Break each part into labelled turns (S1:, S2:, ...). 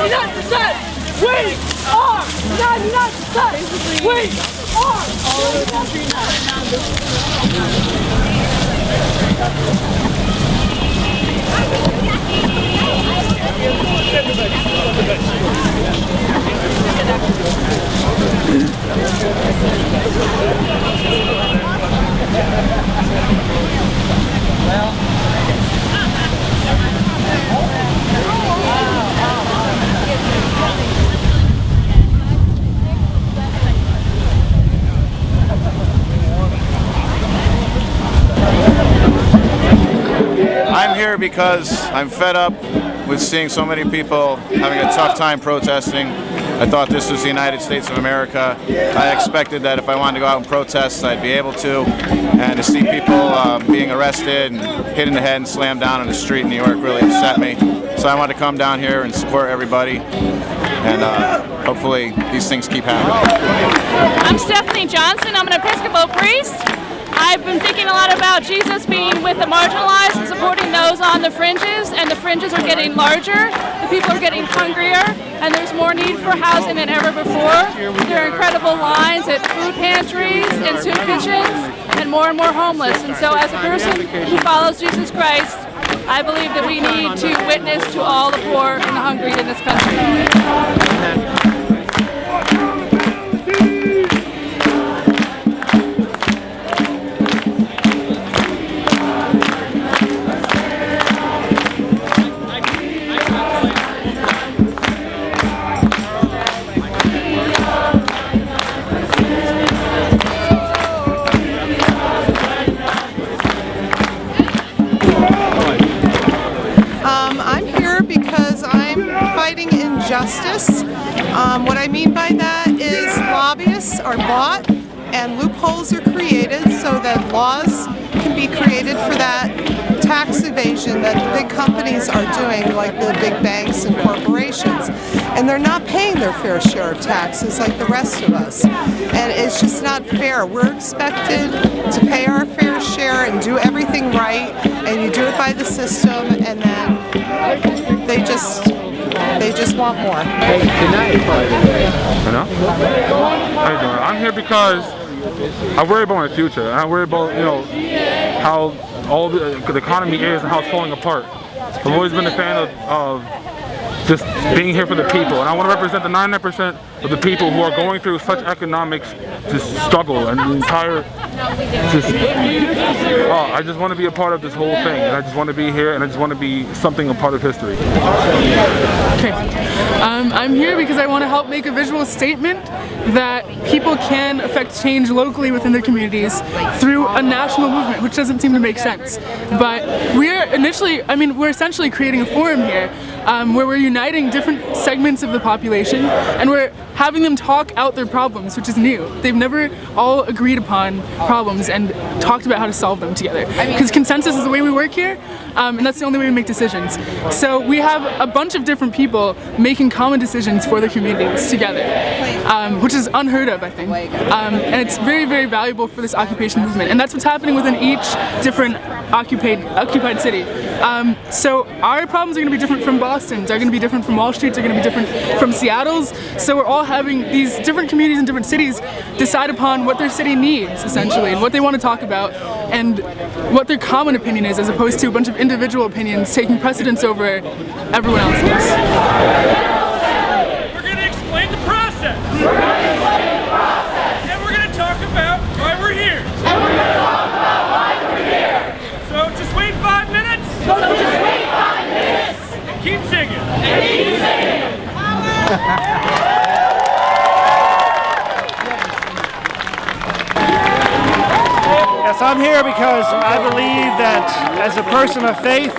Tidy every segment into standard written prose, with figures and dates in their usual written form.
S1: 99%! We are 99%! We are all the country
S2: I'm here because I'm fed up with seeing so many people having a tough time protesting. I thought this was the United States of America. I expected that if I wanted to go out and protest, I'd be able to. And to see people being arrested and hit in the head and slammed down on the street in New York really upset me. So I wanted to come down here and support everybody. And hopefully these things keep happening.
S3: I'm Stephanie Johnson. I'm an Episcopal priest. I've been thinking a lot about Jesus being with the marginalized and supporting those on the fringes, and the fringes are getting larger, the people are getting hungrier, and there's more need for housing than ever before. There are incredible lines at food pantries and soup kitchens, and more homeless. And so as a person who follows Jesus Christ, I believe that we need to witness to all the poor and the hungry in this country.
S4: Injustice. What I mean by that is lobbyists are bought and loopholes are created so that laws can be created for that tax evasion that the big companies are doing, like the big banks and corporations. And they're not paying their fair share of taxes like the rest of us. And it's just not fair. We're expected to pay our fair share and do everything right, and you do it by the system, and then they just want more.
S5: Hello? How you doing? I'm here because I worry about my future. I worry about, how all the economy is and how it's falling apart. I've always been a fan of just being here for the people, and I want to represent the 99% of the people who are going through such economic struggle and the entire I just want to be a part of this whole thing, and I just want to be here, and I just want to be a part of history.
S6: Okay, I'm here because I want to help make a visual statement that people can affect change locally within their communities through a national movement, which doesn't seem to make sense. But we're essentially creating a forum here where we're uniting different segments of the population, and we're having them talk out their problems, which is new. They've never all agreed upon problems and talked about how to solve them together. Because consensus is the way we work here, and that's the only way we make decisions. So we have a bunch of different people making common decisions for their communities together, which is unheard of, I think. And it's very, very valuable for this occupation movement. And that's what's happening within each different occupied city. So our problems are going to be different from Boston's, are going to be different from Wall Street's, are going to be different from Seattle's. So we're all having these different communities in different cities decide upon what their city needs, essentially, and what they want to talk about, and what their common opinion is, as opposed to a bunch of individual opinions taking precedence over everyone else's.
S7: We're going to explain the process. And we're going to talk about why we're here. So just wait 5 minutes. And keep singing.
S8: Yes, I'm here because I believe that as a person of faith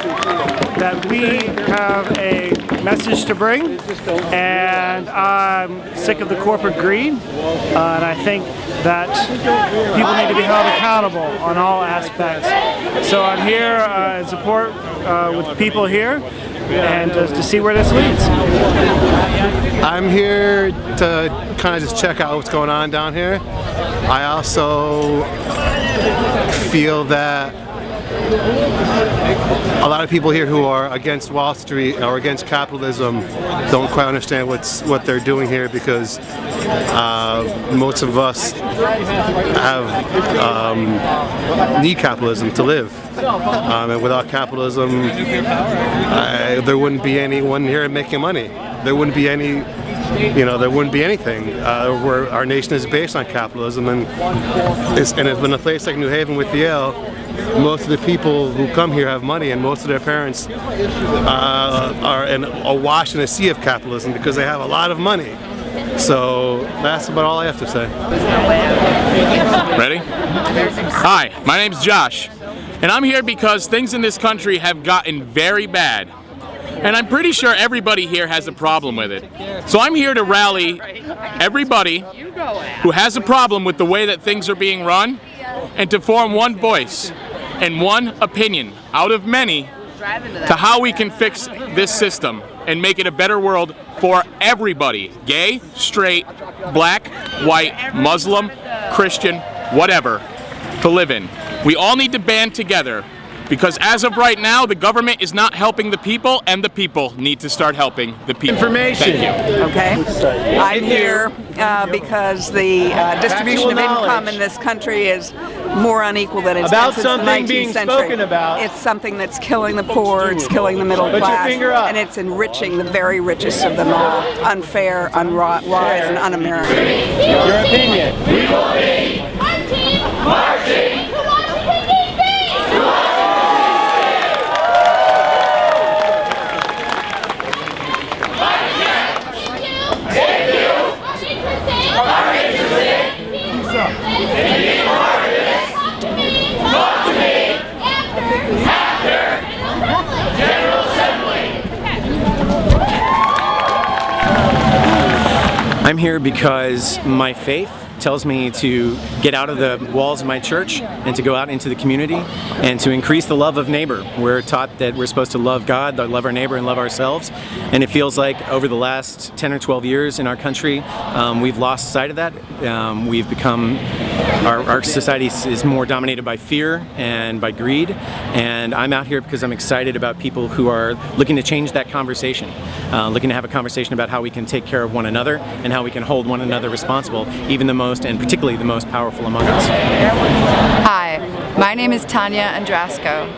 S8: that we have a message to bring, and I'm sick of the corporate greed, and I think that people need to be held accountable on all aspects. So I'm here in support with people here, and to see where this leads.
S9: I'm here to kind of just check out what's going on down here. I also feel that a lot of people here who are against Wall Street or against capitalism don't quite understand what they're doing here, because most of us need capitalism to live. And without capitalism, there wouldn't be anyone here making money. There wouldn't be any, there wouldn't be anything. Our nation is based on capitalism, and in a place like New Haven with Yale, most of the people who come here have money, and most of their parents are awash in a sea of capitalism because they have a lot of money. So that's about all I have to say.
S10: Ready? Hi, my name's Josh, and I'm here because things in this country have gotten very bad. And I'm pretty sure everybody here has a problem with it. So I'm here to rally everybody who has a problem with the way that things are being run, and to form one voice and one opinion out of many to how we can fix this system and make it a better world for everybody, gay, straight, black, white, Muslim, Christian, whatever, to live in. We all need to band together, because as of right now, the government is not helping the people, and the people need to start helping the people.
S11: Information.
S10: Thank you.
S11: Okay. I'm here because the distribution of income in this country is more unequul than it's been since the 19th century.
S1: Spoken about.
S11: It's something that's killing the poor, it's killing the middle class, and it's enriching the very richest of them all. Unfair, unwise, and un-American.
S1: Your opinion.
S12: Marching!
S13: I'm here because my faith tells me to get out of the walls of my church and to go out into the community and to increase the love of neighbor. We're taught that we're supposed to love God, love our neighbor, and love ourselves. And it feels like over the last 10 or 12 years in our country, we've lost sight of that. We've become, our society is more dominated by fear and by greed. And I'm out here because I'm excited about people who are looking to change that conversation, looking to have a conversation about how we can take care of one another and how we can hold one another responsible, even the most, and particularly the most powerful among us.
S14: Hi, my name is Tanya Andrasco,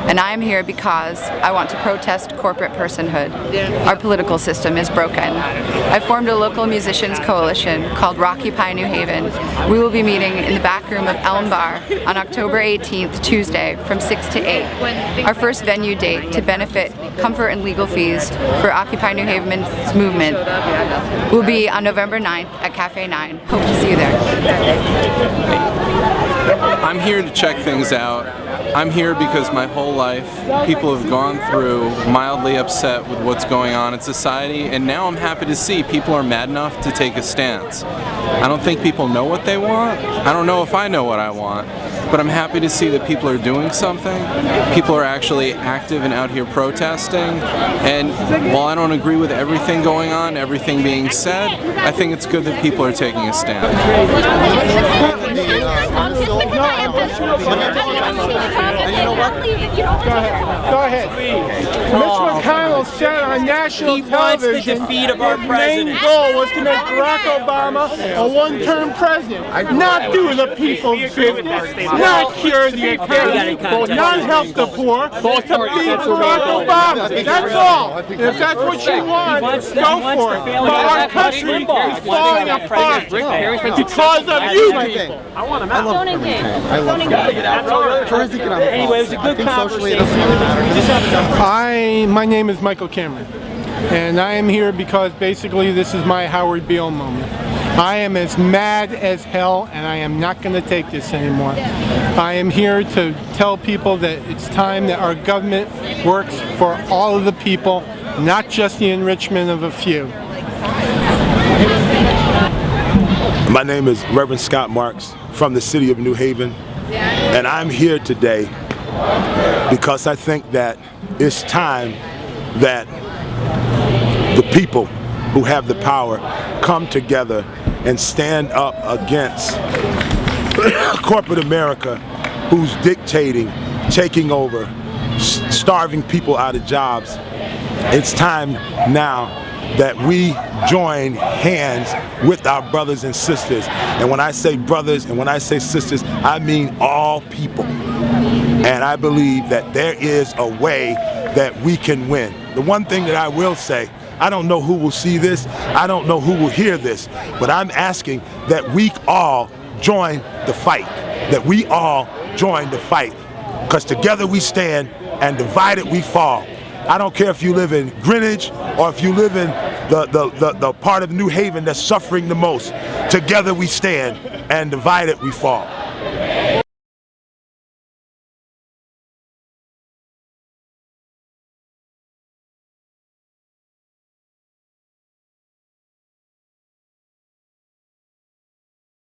S14: and I am here because I want to protest corporate personhood. Our political system is broken. I formed a local musicians coalition called Rockupy New Haven. We will be meeting in the back room of Elm Bar on October 18th, Tuesday, from 6 to 8. Our first venue date to benefit comfort and legal fees for Occupy New Haven's movement will be on November 9th at Cafe 9. Hope to see you there.
S15: I'm here to check things out. I'm here because my whole life people have gone through mildly upset with what's going on in society, and now I'm happy to see people are mad enough to take a stance. I don't think people know what they want. I don't know if I know what I want, but I'm happy to see that people are doing something. People are actually active and out here protesting, and while I don't agree with everything going on, everything being said, I think it's good that people are taking a stand.
S1: Go ahead. Mitch McConnell said on national television the defeat of our president. Main goal was to make Barack Obama a one-term president, not do the people's business, not cure the economy, not help the poor, but to be Barack Obama. That's all. And if that's what you want, go for it. But our country is falling apart because of you people.
S16: I want him out. I love him. Anyway, it was a good conversation.
S1: My name is Michael Cameron, and I am here because basically this is my Howard Beale moment. I am as mad as hell, and I am not going to take this anymore. I am here to tell people that it's time that our government works for all of the people, not just the enrichment of a few.
S17: My name is Reverend Scott Marks from the city of New Haven, and I'm here today because I think that it's time that the people who have the power come together and stand up against corporate America, who's dictating taking over, starving people out of jobs. It's time now that we join hands with our brothers and sisters. And when I say brothers and when I say sisters, I mean all people. And I believe that there is a way that we can win. The one thing that I will say, I don't know who will see this, I don't know who will hear this, but I'm asking that we all join the fight, that we all join the fight, because together we stand and divided we fall. I don't care if you live in Greenwich or if you live in the part of New Haven that's suffering the most. Together we stand and divided we fall.